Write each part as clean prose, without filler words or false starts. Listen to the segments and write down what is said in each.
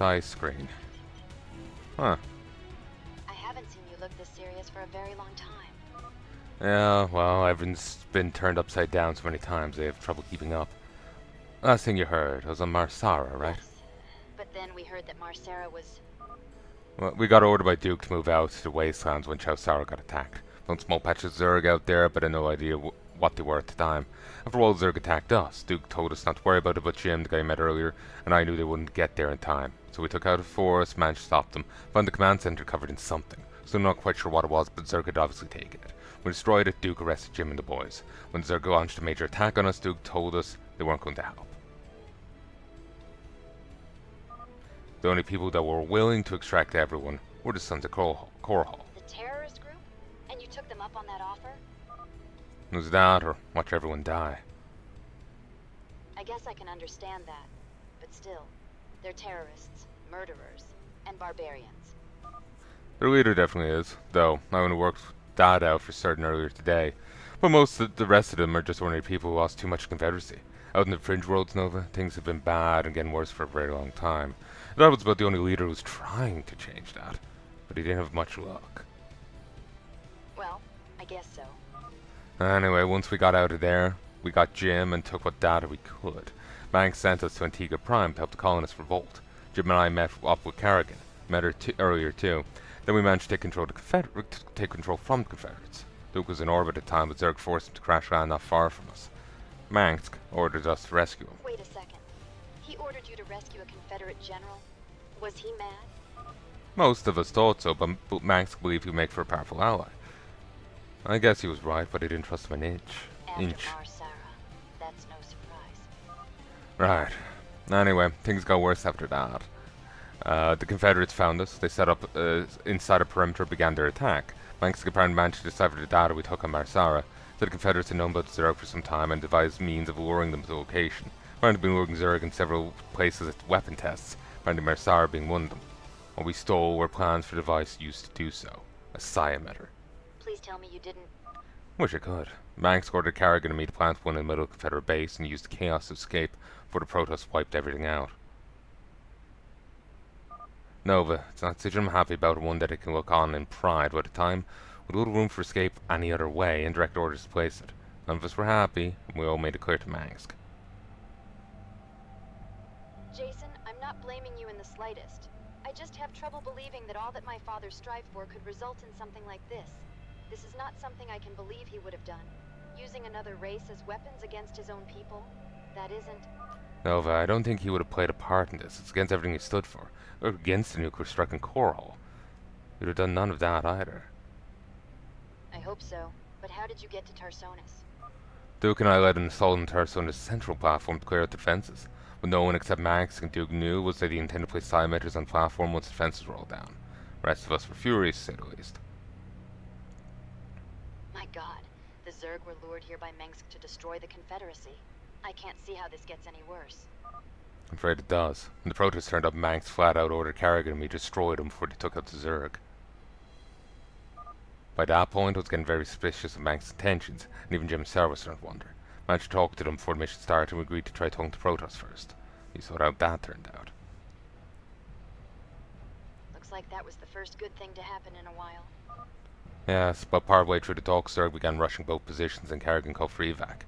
precise screen. Huh. I haven't seen you look this serious for a very long time. Yeah, well, everything's been turned upside down so many times they have trouble keeping up. Last thing you heard was on Marsara, right? Yes. But then we heard that Marsara was... Well, we got ordered by Duke to move out to the wastelands when Chowsara got attacked. Found small patches of Zerg out there, but I had no idea what they were at the time. After all, Zerg attacked us. Duke told us not to worry about it, but Jim, the guy I met earlier, and I knew they wouldn't get there in time. So we took out a force, managed to stop them, found the command center covered in something. Still not quite sure what it was, but Zerg had obviously taken it. We destroyed it, Duke arrested Jim and the boys. When Zerg launched a major attack on us, Duke told us they weren't going to help. The only people that were willing to extract everyone were the sons of Korhal. the terrorist group? And you took them up on that offer? It was that or watch everyone die. I guess I can understand that. But still, they're terrorists, murderers, and barbarians. Their leader definitely is, though I only worked that out for certain earlier today. But most of the rest of them are just ordinary people who lost too much Confederacy. Out in the fringe worlds, Nova, things have been bad and getting worse for a very long time. That was about the only leader who was trying to change that, but he didn't have much luck. Well, I guess so. Anyway, once we got out of there, we got Jim and took what data we could. Banks sent us to Antigua Prime to help the colonists revolt. Jim and I met up with Kerrigan, met her earlier too. Then we managed to take control from the Confederates. Duke was in orbit at the time, but Zerg forced him to crash land not far from us. Mangsk ordered us to rescue him. Wait a second. He ordered you to rescue a Confederate general? Was he mad? Most of us thought so, but Mangsk believed he would make for a powerful ally. I guess he was right, but I didn't trust him an inch. After Marsara. That's no surprise. Right. Anyway, things got worse after that. The Confederates found us. They set up inside a perimeter, began their attack. Mangsk apparently managed to decipher the data we took on Marsara. So the Confederates had known about the Zerg for some time and devised means of luring them to the location. Apparently been luring Zerg in several places at weapon tests, apparently Marsara being one of them. What we stole were plans for the device used to do so. A Psi-emitter. Please tell me you didn't... Wish I could. Mangsk ordered Kerrigan and me to plant one in the middle of the Confederate base and used the chaos to escape before the protests wiped everything out. Nova, it's not a decision I'm happy about, one that I can look on in pride, but at the time, with little room for escape any other way and direct orders to place it. None of us were happy, and we all made it clear to Mangsk. Jason, I'm not blaming you in the slightest. I just have trouble believing that all that my father strived for could result in something like this. This is not something I can believe he would have done. Using another race as weapons against his own people? That isn't... Nova, I don't think he would have played a part in this. It's against everything he stood for. Or against the nuclear strike in Korhal. He would have done none of that either. I hope so. But how did you get to Tarsonis? Duke and I led an assault on Tarsonis' central platform to clear out the defenses. What no one except Mangsk and Duke knew was that he intended to place Psi-emitters on the platform once the defenses were all down. The rest of us were furious, to say the least. My god, the Zerg were lured here by Mengsk to destroy the Confederacy. I can't see how this gets any worse. I'm afraid it does. When the protests turned up, Mangsk flat out ordered Kerrigan and me destroyed them before they took out the Zerg. By that point, I was getting very suspicious of Mangsk's intentions, and even Jim and Sarah was starting to wonder. I managed to talk to them before the mission started, and we agreed to try talking to protests first. You saw how that turned out. Looks like that was the first good thing to happen in a while. Yes, but partway through the talk, Zerg began rushing both positions, and Kerrigan called for evac.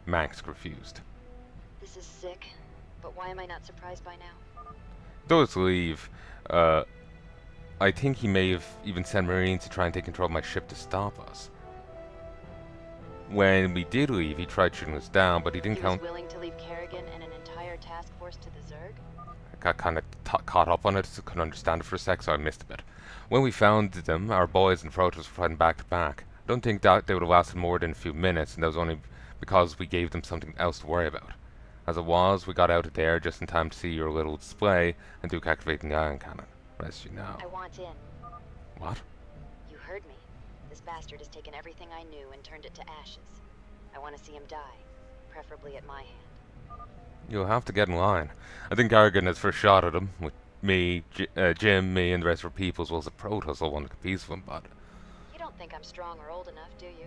Mangsk refused. This is sick, but why am I not surprised by now? Those leave. I think he may have even sent Marines to try and take control of my ship to stop us. When we did leave, he tried shooting us down, but he didn't count. He was willing to leave Kerrigan and an entire task force to the Zerg? I got kind of caught up on it, so couldn't understand it for a sec, so I missed a bit. When we found them, our boys and the protests were fighting back to back. I don't think that they would have lasted more than a few minutes, and that was only because we gave them something else to worry about. As it was, we got out of there just in time to see your little display and Duke activating the ion cannon. As you know. I want in. What? You heard me. This bastard has taken everything I knew and turned it to ashes. I want to see him die, preferably at my hand. You'll have to get in line. I think Kerrigan has first shot at him, with me, Jim, me, and the rest of our people, as well as the protoss all want to compete with him, but... You don't think I'm strong or old enough, do you?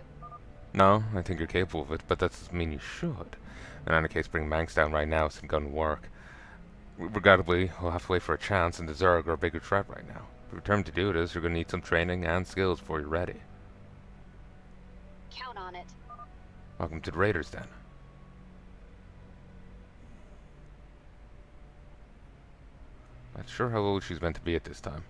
No, I think you're capable of it, but that doesn't mean you should. In any case, bring Manx down right now isn't going to work. Regrettably, we'll have to wait for a chance, and the Zerg are a bigger threat right now. If you're determined to do this, you're going to need some training and skills before you're ready. Count on it. Welcome to the Raiders, then. Not sure how old she's meant to be at this time.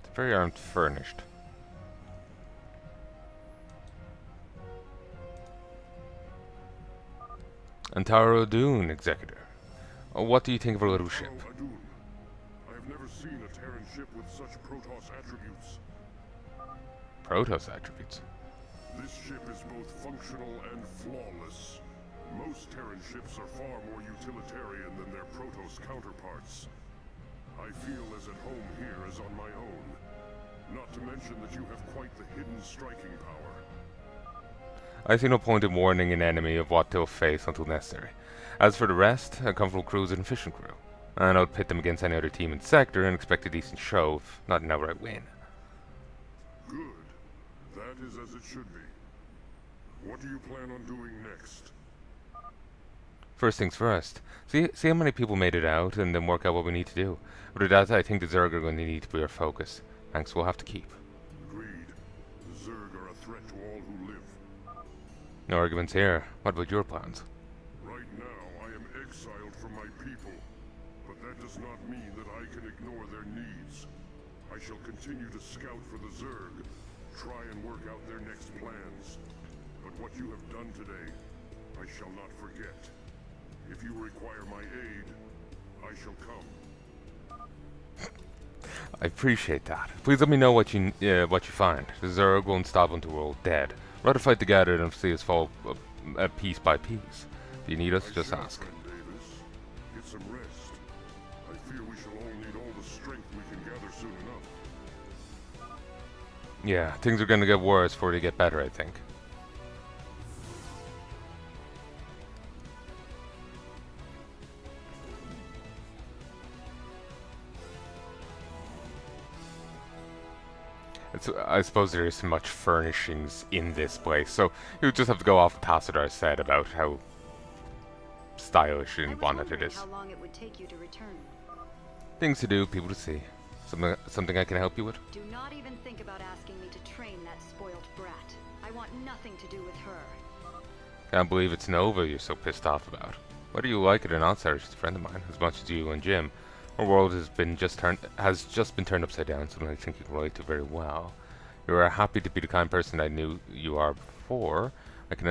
It's very unfurnished. Antaro Dune, Executor. What do you think of our little ship? I have never seen a Terran ship with such Protoss attributes. Protoss attributes? This ship is both functional and flawless. Most Terran ships are far more utilitarian than their Protoss counterparts. I feel as at home here as on my own. Not to mention that you have quite the hidden striking power. I see no point in warning an enemy of what they'll face until necessary. As for the rest, a comfortable crew is an efficient crew. And I would pit them against any other team in the sector and expect a decent show, if not an outright win. Good. That is as it should be. What do you plan on doing next? First things first. See how many people made it out, and then work out what we need to do. But that, I think the Zerg are going to need to be our focus. Thanks, we'll have to keep. Agreed. The Zerg are a threat to all who live. No arguments here. What about your plans? Right now, I am exiled from my people. But that does not mean that I can ignore their needs. I shall continue to scout for the Zerg, try and work out their next plans. But what you have done today, I shall not forget. If you require my aid, I shall come. I appreciate that. Please let me know what you find. The Zerg won't stop until we're all dead. Rather fight together than see us fall piece by piece. If you need us, just ask. Friend Davis. Get some rest. I fear we shall all need all the strength we can gather soon enough. Yeah, things are gonna get worse before they get better, I think. I suppose there isn't much furnishings in this place, so you just have to go off what Tassadar said about how stylish and wanted it is. How long it would take you to return. Things to do, people to see. Something I can help you with? Do not even think about asking me to train that spoiled brat. I want nothing to do with her. Can't believe it's Nova you're so pissed off about. Whether you like it or not, Sarah, she's a friend of mine, as much as you and Jim. Our world has just been turned upside down, something I think you can relate to very well. You are happy to be the kind of person I knew you are before. I can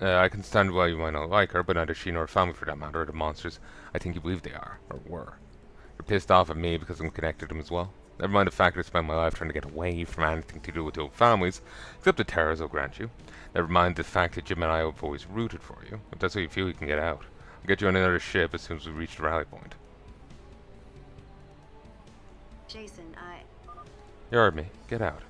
understand why you might not like her, but neither she nor her family, for that matter, are the monsters I think you believe they are, or were. You're pissed off at me because I'm connected to them as well. Never mind the fact that I spent my life trying to get away from anything to do with the old families, except the Terras will grant you. Never mind the fact that Jim and I have always rooted for you. If that's how you feel, you can get out. I'll get you on another ship as soon as we reach the rally point. Jason, You heard me. Get out.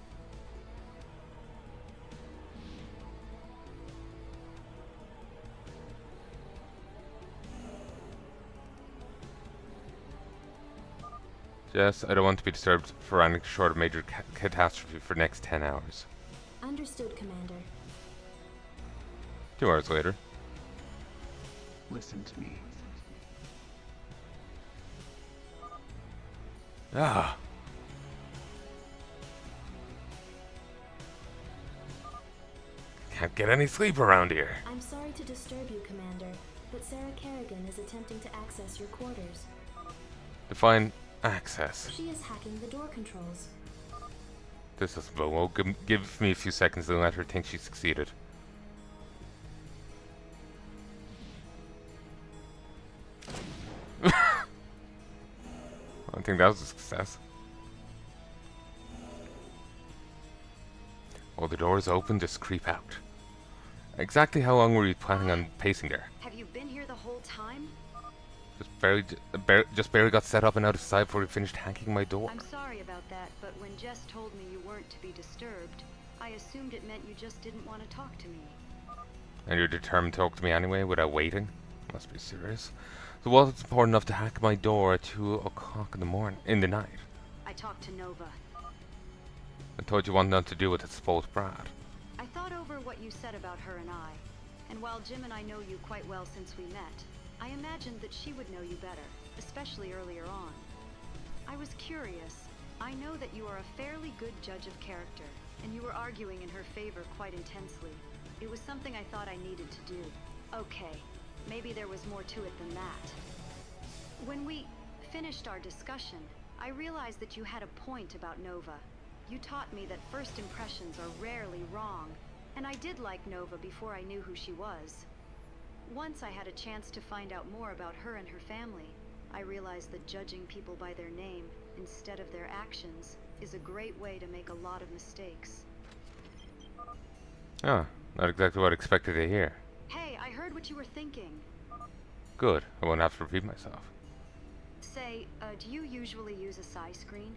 Yes, I don't want to be disturbed for any short of major catastrophe for the next 10 hours. Understood, Commander. 2 hours later. Listen to me. Ah. Can't get any sleep around here. I'm sorry to disturb you, Commander, but Sarah Kerrigan is attempting to access your quarters. Define access. She is hacking the door controls. This is well, give me a few seconds to let her think she succeeded. I think that was a success. While the door's open, just creep out. Exactly how long were you planning on pacing there? have you been here the whole time? Just barely got set up and out of sight before you finished hacking my door. I'm sorry about that, but when Jess told me you weren't to be disturbed, I assumed it meant you just didn't want to talk to me. And you're determined to talk to me anyway, without waiting? Must be serious. So was it important enough to hack my door at 2 o'clock in the night? talked to Nova. I told you want nothing to do with its spoiled brat. I thought over what you said about her and I, and while Jim and I know you quite well since we met, I imagined that she would know you better, especially earlier on. I was curious. I know that you are a fairly good judge of character, and you were arguing in her favor quite intensely. It was something I thought I needed to do. Okay, maybe there was more to it than that. When we finished our discussion, I realized that you had a point about Nova. You taught me that first impressions are rarely wrong, and I did like Nova before I knew who she was. Once I had a chance to find out more about her and her family, I realized that judging people by their name instead of their actions is a great way to make a lot of mistakes. Ah, not exactly what I expected to hear. Hey, I heard what you were thinking. Good, I won't have to repeat myself. Say, do you usually use a PSI screen?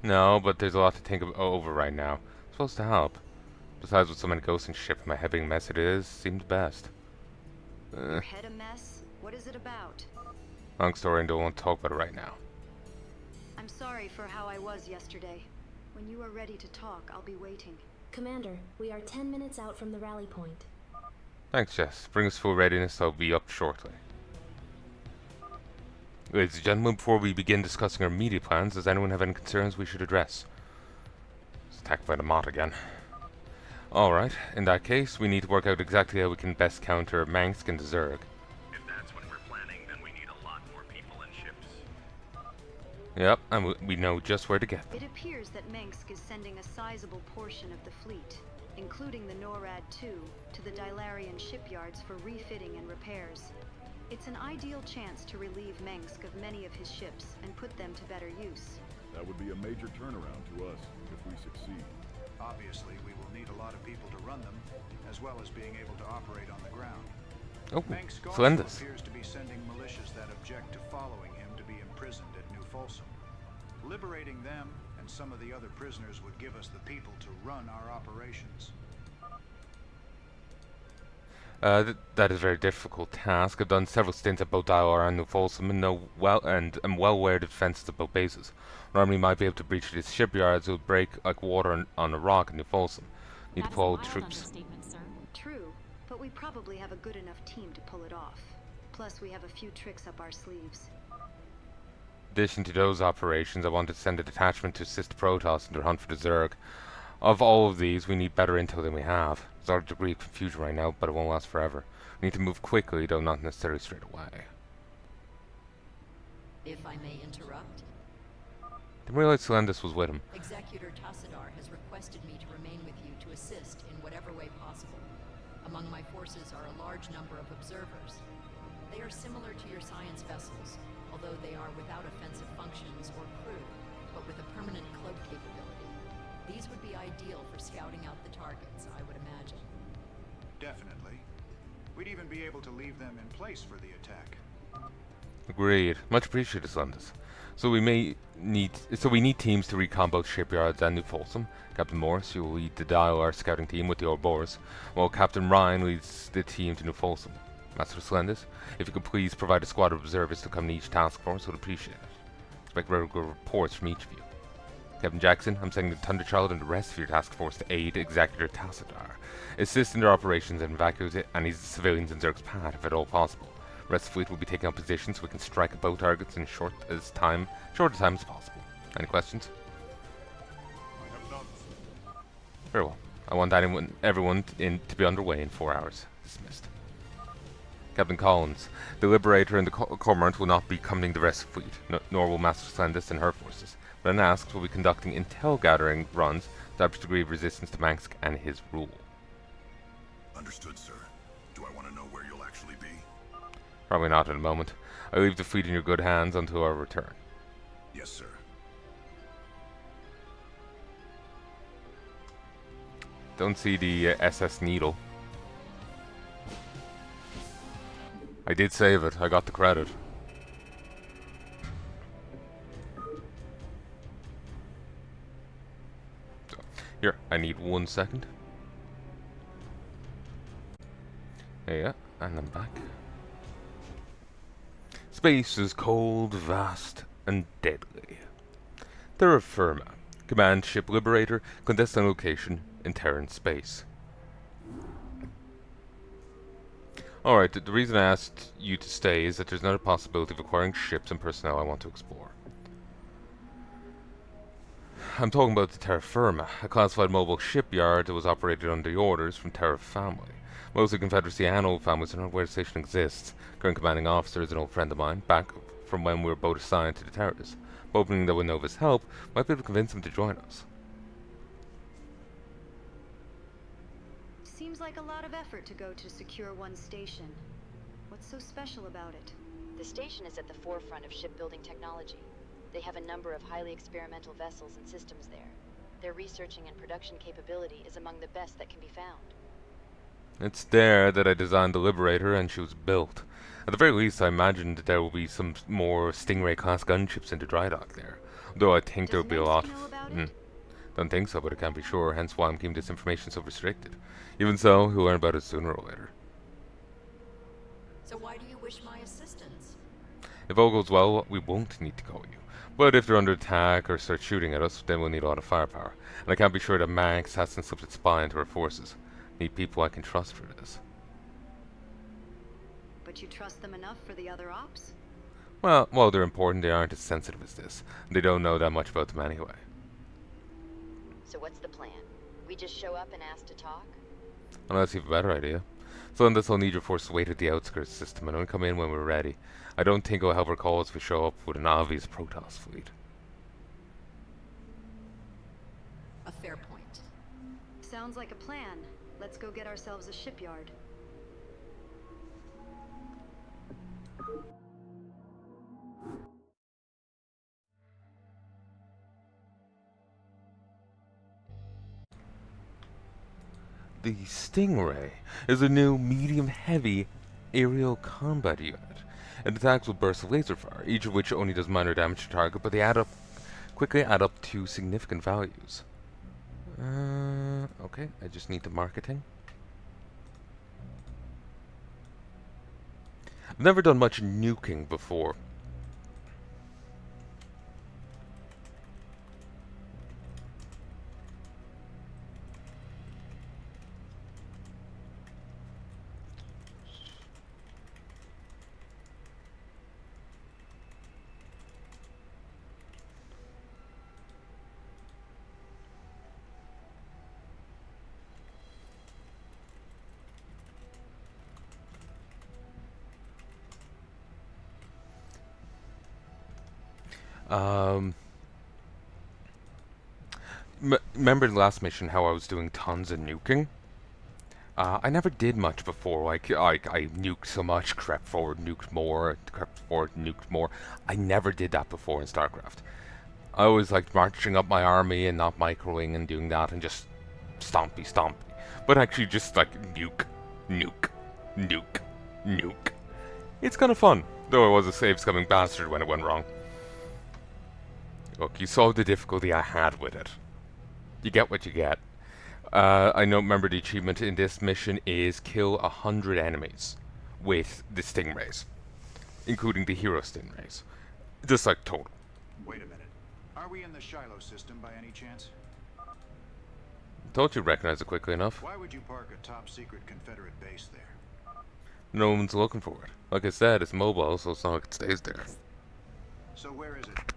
No, but there's a lot to think over right now. It's supposed to help. Besides, with so many ghosts in ship, my head being mess it is, seemed best. Your head a mess? What is it about? Long story and don't want to talk about it right now. I'm sorry for how I was yesterday. When you are ready to talk, I'll be waiting. Commander, we are 10 minutes out from the rally point. Thanks, Jess. Bring us full readiness, I'll be up shortly. Ladies and gentlemen, before we begin discussing our media plans, does anyone have any concerns we should address? It's attacked by the Mott again. Alright, in that case, we need to work out exactly how we can best counter Mangsk and the Zerg. If that's what we're planning, then we need a lot more people and ships. Yep, and we know just where to get them. It appears that Mangsk is sending a sizable portion of the fleet, including the NORAD-2, to the Dylarian shipyards for refitting and repairs. It's an ideal chance to relieve Mangsk of many of his ships and put them to better use. That would be a major turnaround to us if we succeed. Obviously, we will need a lot of people to run them, as well as being able to operate on the ground. Oh, Mangsk also splendid. appears to be sending militias that object to following him to be imprisoned at New Folsom. Liberating them and some of the other prisoners would give us the people to run our operations. That is a very difficult task. I've done several stints at both Dylar and New Folsom and know am well aware of the defenses of both bases. Normally might be able to breach these shipyards. It would break like water on a rock in New Folsom. Need to pull the troops. True, but we probably have a good enough team to pull it off. Plus, we have a few tricks up our sleeves. In addition to those operations, I wanted to send a detachment to assist Protoss in their hunt for the Zerg. Of all of these, we need better intel than we have. There's a degree of confusion right now, but it won't last forever. We need to move quickly, though not necessarily straight away. If I may interrupt, Didn't realize Celendis was with him. Executor Tassadar has requested me to remain with you to assist in whatever way possible. Among my forces are a large number of observers. They are similar to your science vessels, although they are without offensive functions or crew, but with a permanent cloak capability. These would be ideal for scouting out the targets, I would imagine. Definitely. We'd even be able to leave them in place for the attack. Agreed. Much appreciated, Celendis. So we need teams to recon both shipyards and New Folsom. Captain Morris, you will lead the Dylar scouting team with the Ouroboros, while Captain Ryan leads the team to New Folsom. Master Celendis, if you could please provide a squad of observers to come to each task force, I would appreciate it. Expect regular reports from each of you. Captain Jackson, I'm sending the Thunderchild and the rest of your task force to aid Executor Tassadar. Assist in their operations and evacuate any civilians in Zerg's path if at all possible. The rest of the fleet will be taking up positions so we can strike at both targets in short a time as possible. Any questions? I have none. Very well. I want everyone to be underway in 4 hours. Dismissed. Captain Collins, the Liberator and the Cormorant will not be coming the rest of the fleet, nor will Master Celendis and her forces. But Asks will be conducting intel gathering runs to establish a degree of resistance to Mangsk and his rule. Understood, sir. Do I want to know where you'll actually be? Probably not at the moment. I leave the fleet in your good hands until our return. Yes, sir. Don't see the SS Needle. I did save it. I got the credit. So, here, I need 1 second. Heya, and I'm back. Space is cold, vast, and deadly. Terra Firma. Command Ship Liberator. Clandestine location in Terran space. Alright, the reason I asked you to stay is that there's another possibility of acquiring ships and personnel I want to explore. I'm talking about the Terra Firma, a classified mobile shipyard that was operated under orders from Terra family. Most of the Confederacy and old families are not aware the station exists. Current commanding officer is an old friend of mine, back from when we were both assigned to the Terras. Hoping that with Nova's help, might be able to convince him to join us. Seems like a lot of effort to go to secure one station. What's so special about it? The station is at the forefront of shipbuilding technology. They have a number of highly experimental vessels and systems there. Their researching and production capability is among the best that can be found. It's there that I designed the Liberator and she was built. At the very least, I imagined that there will be some more Stingray-class gunships in the dry dock there. Though I think there will be a lot. Don't think so, but I can't be sure, hence why I'm keeping this information so restricted. Even so, you'll learn about it sooner or later. So why do you wish my assistance? If all goes well, we won't need to call you. But if they're under attack or start shooting at us, then we'll need a lot of firepower. And I can't be sure that Max hasn't slipped its spy into our forces. Need people I can trust for this. But you trust them enough for the other ops? Well, while they're important, they aren't as sensitive as this. They don't know that much about them anyway. So what's the plan? We just show up and ask to talk? Unless you have a better idea. So on this, I'll need your force to wait at the outskirts system and only come in when we're ready. I don't think it'll help our cause if we show up with an obvious Protoss fleet. A fair point. Sounds like a plan. Let's go get ourselves a shipyard. The Stingray is a new medium-heavy aerial combat unit. It attacks with bursts of laser fire, each of which only does minor damage to target, but they quickly add up to significant values. Okay, I just need the marketing. I've never done much nuking before. Remember the last mission how I was doing tons of nuking? I never did much before. Like, I nuked so much, crept forward, nuked more, crept forward, nuked more. I never did that before in StarCraft. I always liked marching up my army and not microing and doing that and just stompy. But actually just like nuke, nuke, nuke, nuke. It's kind of fun, though I was a save-scumming bastard when it went wrong. Look, you saw the difficulty I had with it. You get what you get. I remember the achievement in this mission is kill 100 enemies with the Stingrays, including the hero Stingrays. Just like total. Wait a minute. Are we in the Shiloh system by any chance? Thought you'd recognize it quickly enough. Why would you park a top-secret Confederate base there? No one's looking for it. Like I said, it's mobile, so it's not like it stays there. So where is it?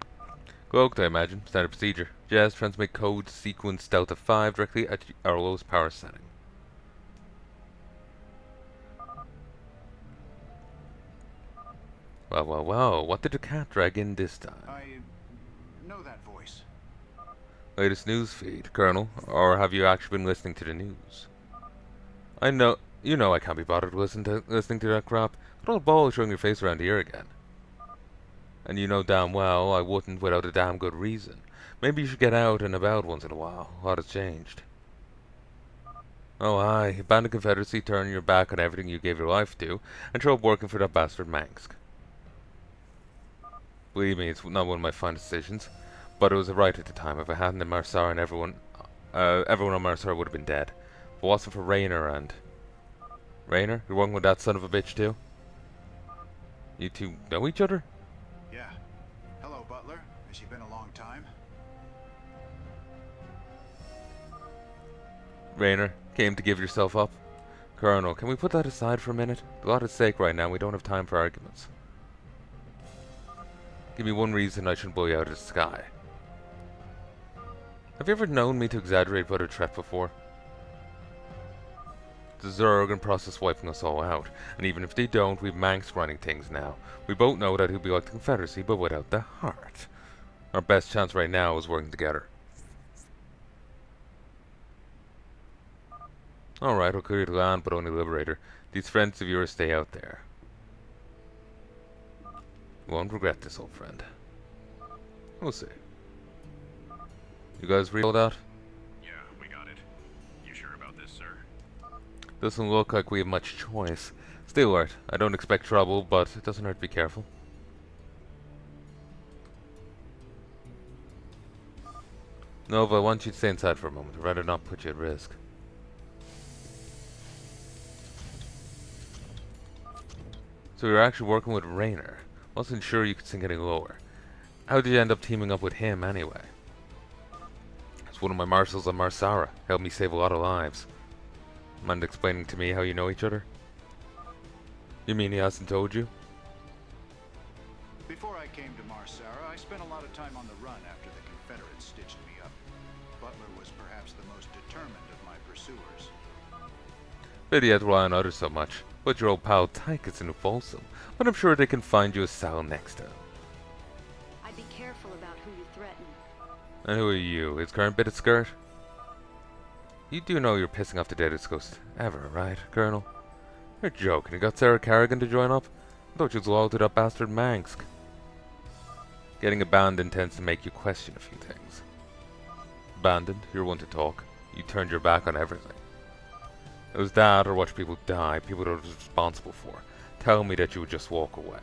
Cloaked, I imagine. Standard procedure. Just transmit code sequence Delta 5 directly at our lowest power setting. Well. What did the cat drag in this time? I know that voice. Latest news feed, Colonel. Or have you actually been listening to the news? I know. You know I can't be bothered listening to that crap. What all ball showing your face around here again? And you know damn well I wouldn't without a damn good reason. Maybe you should get out and about once in a while. A lot has changed. Oh aye, abandon Confederacy, turn your back on everything you gave your life to, and show up working for that bastard Mansk. Believe me, it's not one of my finest decisions, but it was right at the time. If I hadn't in Marsar and everyone on Marsar would have been dead. If it wasn't for Raynor and... Raynor? You're working with that son of a bitch too? You two know each other? Yeah. Hello, Butler. Has she been a long time? Raynor, came to give yourself up? Colonel, can we put that aside for a minute? A lot at stake right now, we don't have time for arguments. Give me one reason I shouldn't blow you out of the sky. Have you ever known me to exaggerate about a threat before? The Zerg in process wiping us all out, and even if they don't, we've Manx running things now. We both know that he'll be like the Confederacy, but without the heart. Our best chance right now is working together. Alright, I'll clear the land, but only Liberator. These friends of yours stay out there. You won't regret this, old friend. We'll see. You guys read all that? Yeah, we got it. You sure about this, sir? Doesn't look like we have much choice. Stay alert. I don't expect trouble, but it doesn't hurt to be careful. Nova, I want you to stay inside for a moment. I'd rather not put you at risk. So you're actually working with Raynor. Wasn't sure you could sink any lower. How did you end up teaming up with him anyway? It's one of my marshals on Marsara. Helped me save a lot of lives. Mind explaining to me how you know each other? You mean he hasn't told you? Before I came to Marsara, I spent a lot of time on the run after the Confederates stitched me up. Butler was perhaps the most determined of my pursuers. Pity you had to rely on others so much. But your old pal Tyke is in Folsom. But I'm sure they can find you a cell next time. I'd be careful about who you threaten. And who are you? His current bit of skirt? You do know you're pissing off the deadest ghost ever, right, Colonel? You're joking. You got Sarah Carrigan to join up? I thought you was loyal to that bastard Mansk. Getting abandoned tends to make you question a few things. Abandoned? You're one to talk. You turned your back on everything. It was that or watch people die, people that I was responsible for. Tell me that you would just walk away.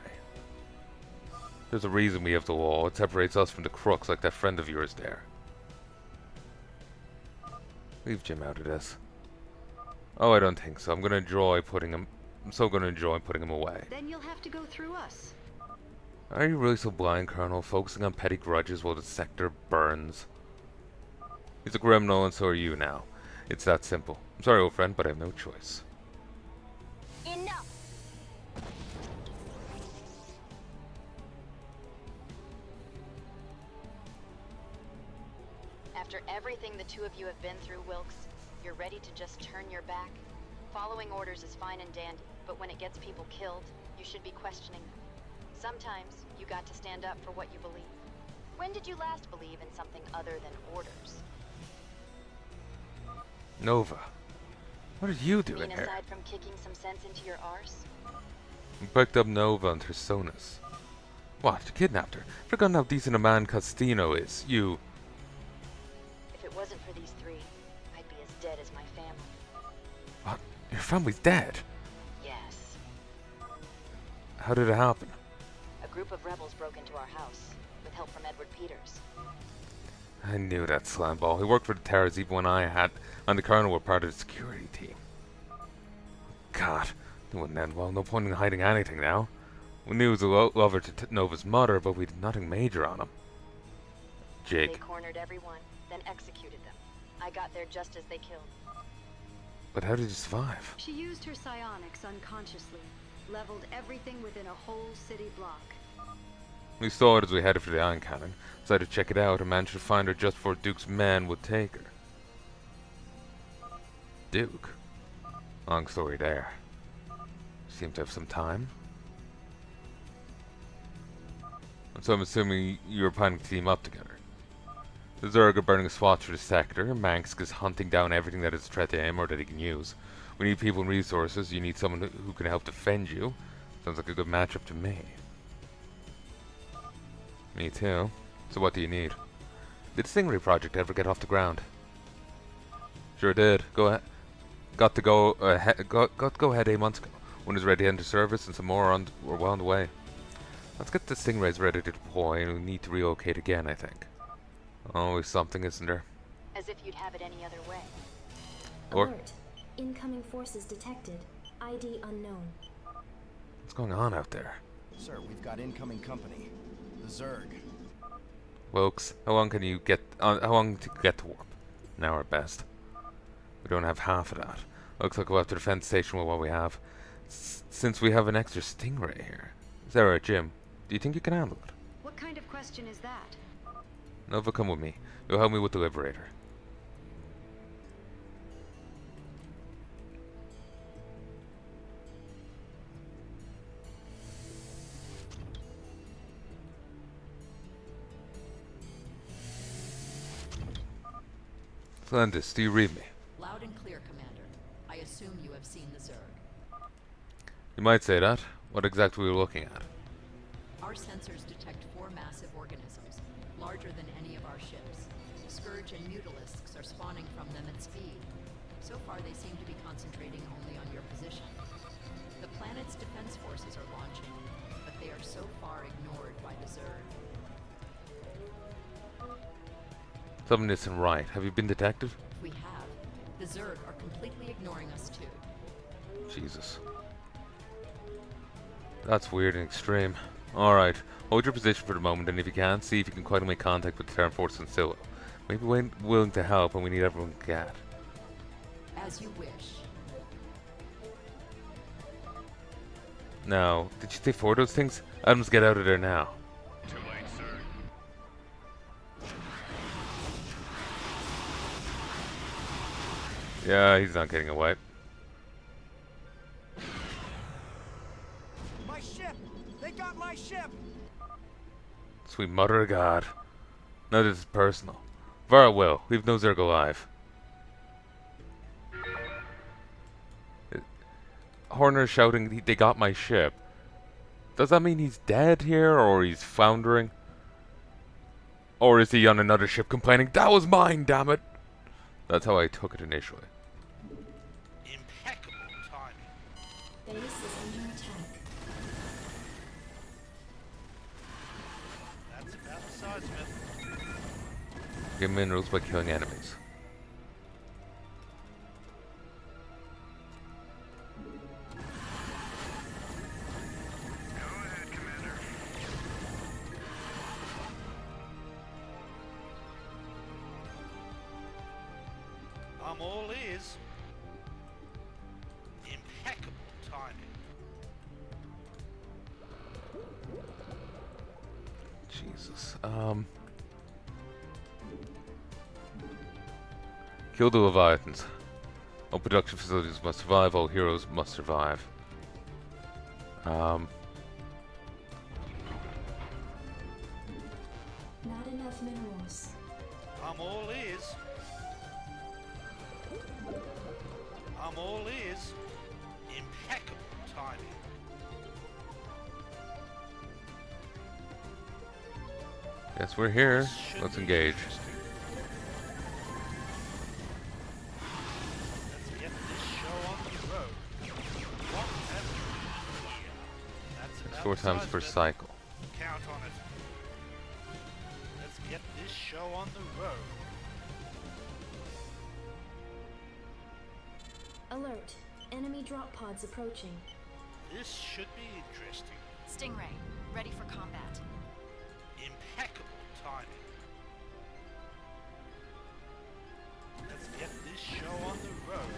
There's a reason we have the law. It separates us from the crooks like that friend of yours there. Leave Jim out of this. Oh, I don't think so. I'm so gonna enjoy putting him away. Then you'll have to go through us. Are you really so blind, Colonel, focusing on petty grudges while the sector burns? He's a criminal and so are you now. It's that simple. I'm sorry, old friend, but I have no choice. Enough! After everything the two of you have been through, Wilkes, you're ready to just turn your back? Following orders is fine and dandy, but when it gets people killed, you should be questioning them. Sometimes, you got to stand up for what you believe. When did you last believe in something other than orders? Nova, what are you doing here? Aside from kicking some sense into your arse? You picked up Nova and her Sonus. What? You kidnapped her? Forgotten how decent a man Castino is. You... If it wasn't for these three, I'd be as dead as my family. What? Your family's dead? Yes. How did it happen? A group of rebels broke into our house, with help from Edward Peters. I knew that slamball. He worked for the Terras even when I and the Colonel were part of the security team. God, it wouldn't end well. No point in hiding anything now. We knew he was a lover to Nova's mother, but we did nothing major on him. Jake. They cornered everyone, then executed them. I got there just as they killed. But how did you survive? She used her psionics unconsciously, leveled everything within a whole city block. We saw it as we headed for the Iron Cannon. Decided to check it out and managed to find her just before Duke's men would take her. Duke? Long story there. Seem to have some time. So I'm assuming you're planning to team up together. The Zerg are burning a swatch through the sector. Mansk is hunting down everything that is a threat to him or that he can use. We need people and resources. You need someone who can help defend you. Sounds like a good matchup to me. Me too. So what do you need? Did the Stingray project ever get off the ground? Sure did. Go ahead. Got to go ahead 8 months ago. One is ready to enter service and some more were well on the way. Let's get the Stingrays ready to deploy and we need to relocate again, I think. Always something, isn't there? As if you'd have it any other way. Alert. Incoming forces detected. ID unknown. What's going on out there? Sir, we've got incoming company. The Zerg. Wilkes, how long to get to warp? An hour at best. We don't have half of that. Looks like we'll have to defend the station with what we have. Since we have an extra stingray here. Is that right, Jim? Do you think you can handle it? What kind of question is that? Nova, come with me. You'll help me with the Liberator. Splendid, do you read me? Loud and clear, Commander. I assume you have seen the Zerg. You might say that. What exactly are we looking at? Our sensors detect 4 massive organisms, larger than any of our ships. Scourge and Mutalisks are spawning from them at speed. So far, they seem to be concentrating only on your position. The planet's defense forces are launching, but they are so far ignored by the Zerg. Something isn't right. Have you been detected? We have. The Zerg are completely ignoring us too. Jesus. That's weird and extreme. Alright, hold your position for the moment, and if you can, see if you can quietly make contact with the Terran force in Silo. Maybe we're willing to help, and we need everyone we can get. As you wish. Now, did you say 4 of those things? Adams, get out of there now. Too late, sir. Yeah, he's not getting away. My ship! They got my ship! Sweet mother of God. Now this is personal. Very well, leave no Zerg alive. Horner shouting, they got my ship. Does that mean he's dead here, or he's foundering? Or is he on another ship complaining, that was mine, damn it! That's how I took it initially. Impeccable timing. Base is under attack. That's about the size of it. Get minerals by killing enemies. Go ahead, Commander. I'm all ears. Impeccable timing. Jesus. Kill the Leviathans. All production facilities must survive, all heroes must survive. Not enough minerals. I'm all ears. I'm all ears. Impeccable timing. Yes, we're here. This should Let's be engage. interesting. Let's get this show on the road. What have we here? That's It's about 4 the times size per of it. cycle. Count on it. Let's get this show on the road. Alert. Enemy drop pods approaching. This should be interesting. Stingray, ready for combat. Impeccable timing. Let's get this show on the road.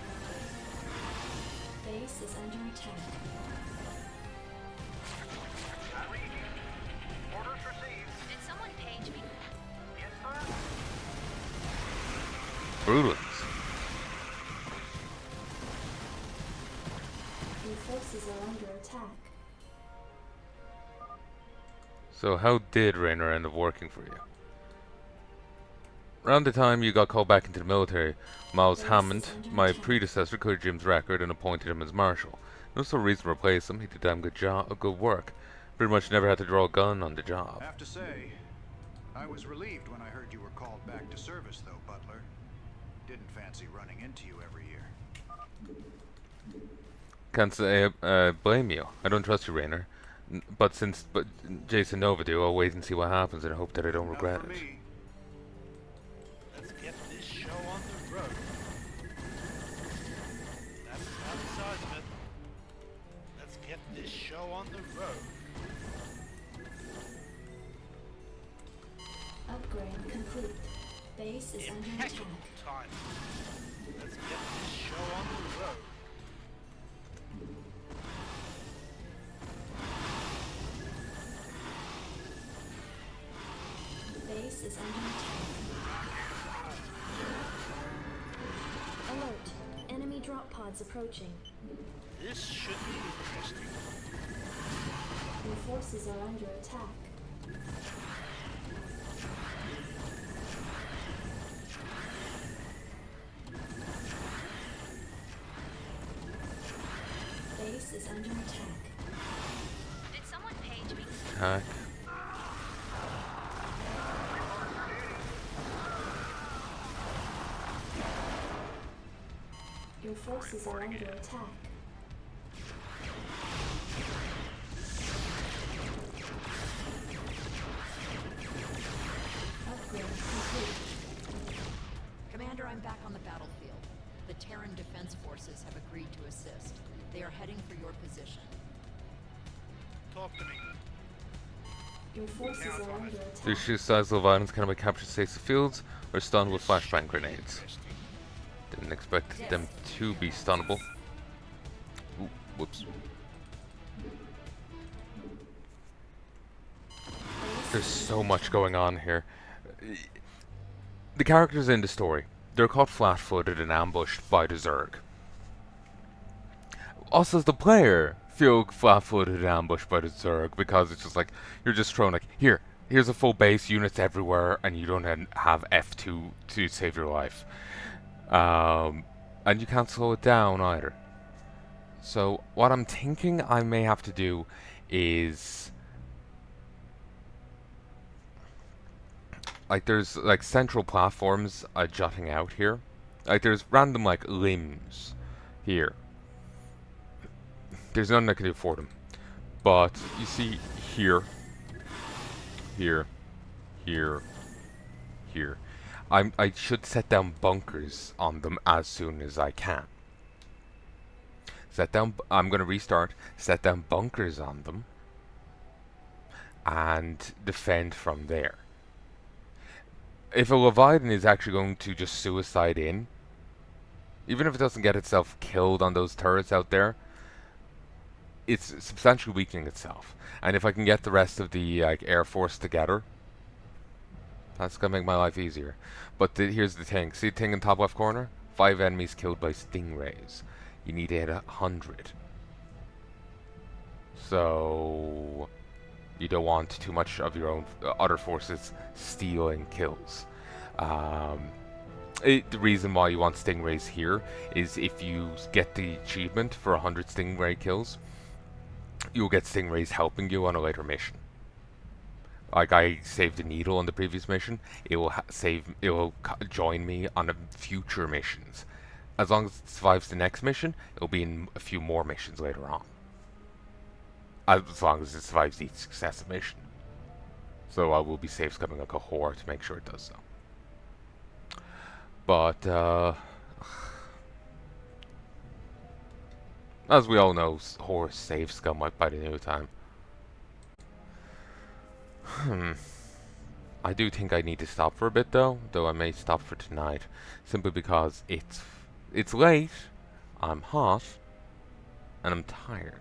Base is under attack. Orders received. Did someone page me? Yes, sir. Brutals. Your forces are under attack. So how did Raynor end up working for you? Around the time you got called back into the military, Miles Hammond, my predecessor, cleared Jim's record and appointed him as marshal. No sort of reason to replace him. He did damn good work. Pretty much never had to draw a gun on the job. Have to say, I was relieved when I heard you were called back to service, though, Butler. Didn't fancy running into you every year. Can't say blame you. I don't trust you, Raynor. But Jason Nova do, I'll wait and see what happens and hope that I don't regret it. Me. Let's get this show on the road. That's about the size of it. Let's get this show on the road. Upgrade complete. Base is under attack. Impeccable timing. Let's get this show on the road. Base is under attack. Alert. Enemy drop pods approaching. This should be interesting. Your forces are under attack. Base is under attack. Did someone page me? Hack. Your forces are under attack. Upgrade complete. Commander, I'm back on the battlefield. The Terran Defense Forces have agreed to assist. They are heading for your position. Talk to me. Your forces are under attack. These shoot styles of violence can be captured safe fields or stunned with flashbang grenades. Didn't expect them to be stunnable. Ooh, whoops. There's so much going on here. The characters in the story, they're caught flat-footed and ambushed by the Zerg. Us as the player feel flat-footed and ambushed by the Zerg because it's just like, you're just thrown like, here's a full base, units everywhere, and you don't have F2 to save your life. And you can't slow it down either. So what I'm thinking I may have to do is, like, there's like central platforms jutting out here. Like there's random like limbs here. There's nothing I can do for them. But you see here, here, here, here. I should set down bunkers on them as soon as I can. I'm going to restart, set down bunkers on them, and defend from there. If a Leviathan is actually going to just suicide in, even if it doesn't get itself killed on those turrets out there, it's substantially weakening itself. And if I can get the rest of the Air Force together, that's going to make my life easier. But here's the thing. See the thing in the top left corner? 5 enemies killed by stingrays. You need to hit 100. So you don't want too much of your own other forces stealing kills. The reason why you want stingrays here is if you get the achievement for 100 stingray kills, you'll get stingrays helping you on a later mission. Like I saved a needle on the previous mission, it will join me on future missions. As long as it survives the next mission, it'll be in a few more missions later on. As long as it survives each successive mission. So I will be safe scumming a cohort to make sure it does so. But, as we all know, horror safe scum by the new time. I do think I need to stop for a bit though I may stop for tonight, simply because it's late, I'm hot, and I'm tired.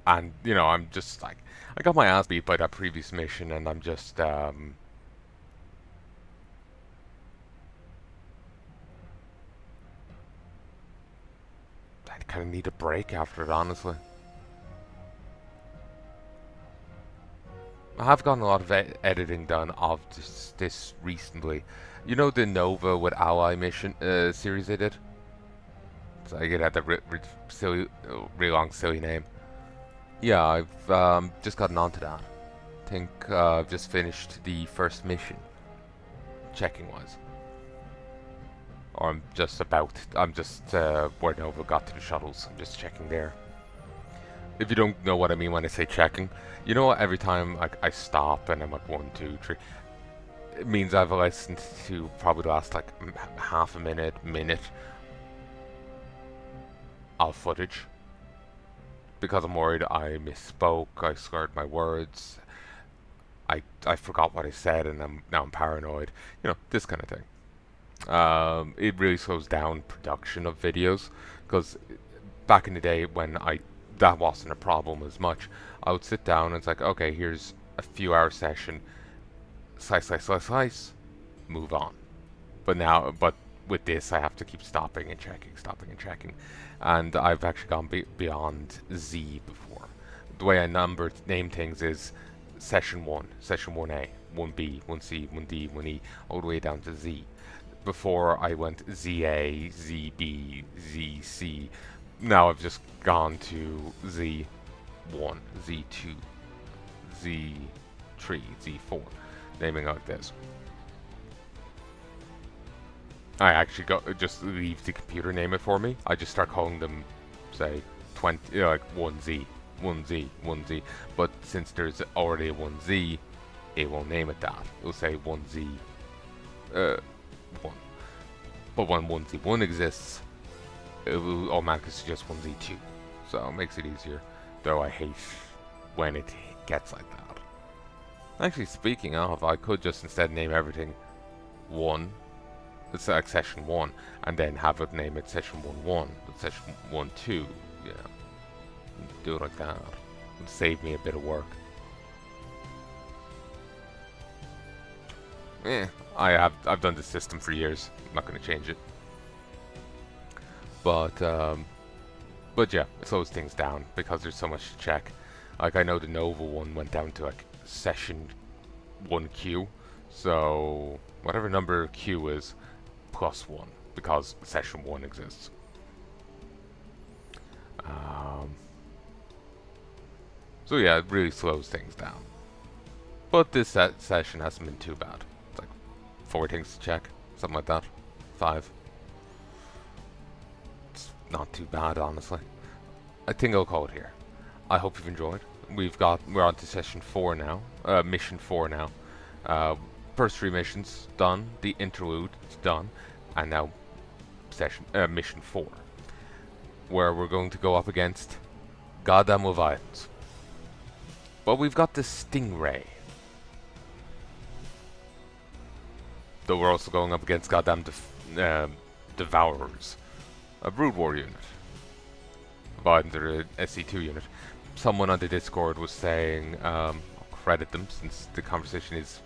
And, you know, I'm just like, I got my ass beat by that previous mission, and I'm just, I kind of need a break after it, honestly. I have gotten a lot of editing done of this recently. You know the Nova with Ally mission series they did? So it had that really long, silly name. Yeah, I've just gotten onto that. I think I've just finished the first mission, checking-wise. Or I'm just where Nova got to the shuttles. I'm just checking there. If you don't know what I mean when I say checking, you know, every time I stop and I'm like 1, 2, 3, it means I've listened to probably the last like half a minute of footage. because I'm worried I misspoke, I slurred my words, I forgot what I said, and now I'm paranoid. You know, this kind of thing. It really slows down production of videos, because back in the day when that wasn't a problem as much, I would sit down and it's like, okay, here's a few hour session, slice, move on. But with this, I have to keep stopping and checking, and I've actually gone beyond Z before. The way I name things is session 1, session 1A, 1B, 1C, 1D, 1E, all the way down to Z. Before I went ZA, ZB, ZC. Now I've just gone to Z1, Z2, Z3, Z4, naming like this. I actually just leave the computer name it for me. I just start calling them, say, 20, like 1Z, 1Z, 1Z. But since there's already a 1Z, it won't name it that. It'll say 1Z, 1. But when 1Z1 exists, it will automatically suggest 1Z2. So it makes it easier. Though I hate when it gets like that. Actually, speaking of, I could just instead name everything 1. It's like session 1, and then have it name it session 1-1, session 1-2, yeah. Do it like that. It'll save me a bit of work. I've done this system for years. I'm not going to change it. But yeah, it slows things down because there's so much to check. Like, I know the Nova one went down to like session 1Q, so whatever number Q is, +1, because session 1 exists. So yeah, it really slows things down. But this session hasn't been too bad. It's like 4 things to check, something like that. 5. It's not too bad, honestly. I think I'll call it here. I hope you've enjoyed. We're on to session 4 now. Mission 4 now. First 3 missions done. The interlude is done, and now mission 4, where we're going to go up against goddamn Leviathans. But we've got the Stingray. Though we're also going up against goddamn Devourers, a Brood War unit. Leviathans are a SC2 unit. Someone on the Discord was saying, I'll credit them since the conversation is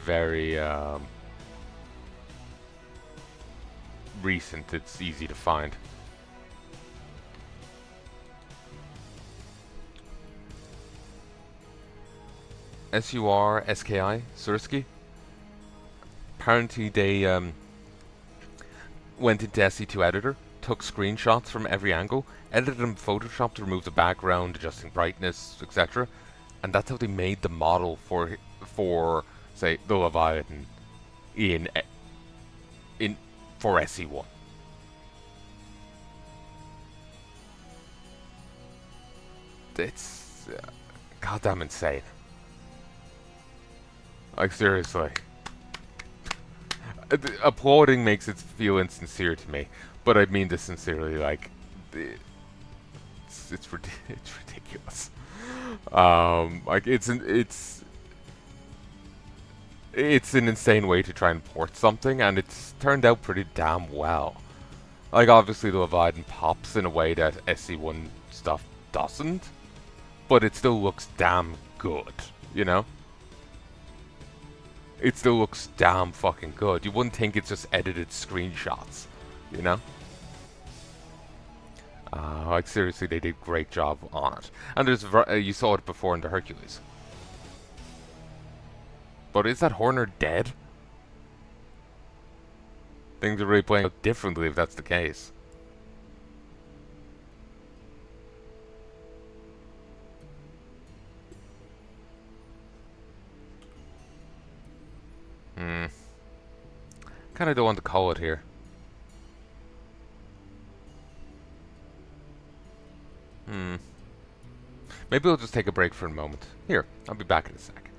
very recent, it's easy to find. SURSKI, Sursky. Apparently they went into SC2 editor, took screenshots from every angle, edited them in Photoshop to remove the background, adjusting brightness, etc. And that's how they made the model for say the Leviathan for SC1. It's goddamn insane. Like, seriously. Applauding makes it feel insincere to me, but I mean this sincerely. Like, it's ridiculous. Like, it's an insane way to try and port something, and it's turned out pretty damn well. Like, obviously the Leviathan pops in a way that SC1 stuff doesn't, but it still looks damn good, you know? It still looks damn fucking good. You wouldn't think it's just edited screenshots, you know? Like, seriously, they did a great job on it. And there's you saw it before in the Hercules. But is that Horner dead? Things are really playing out differently if that's the case. Kinda don't want to call it here. Maybe we'll just take a break for a moment. Here, I'll be back in a sec.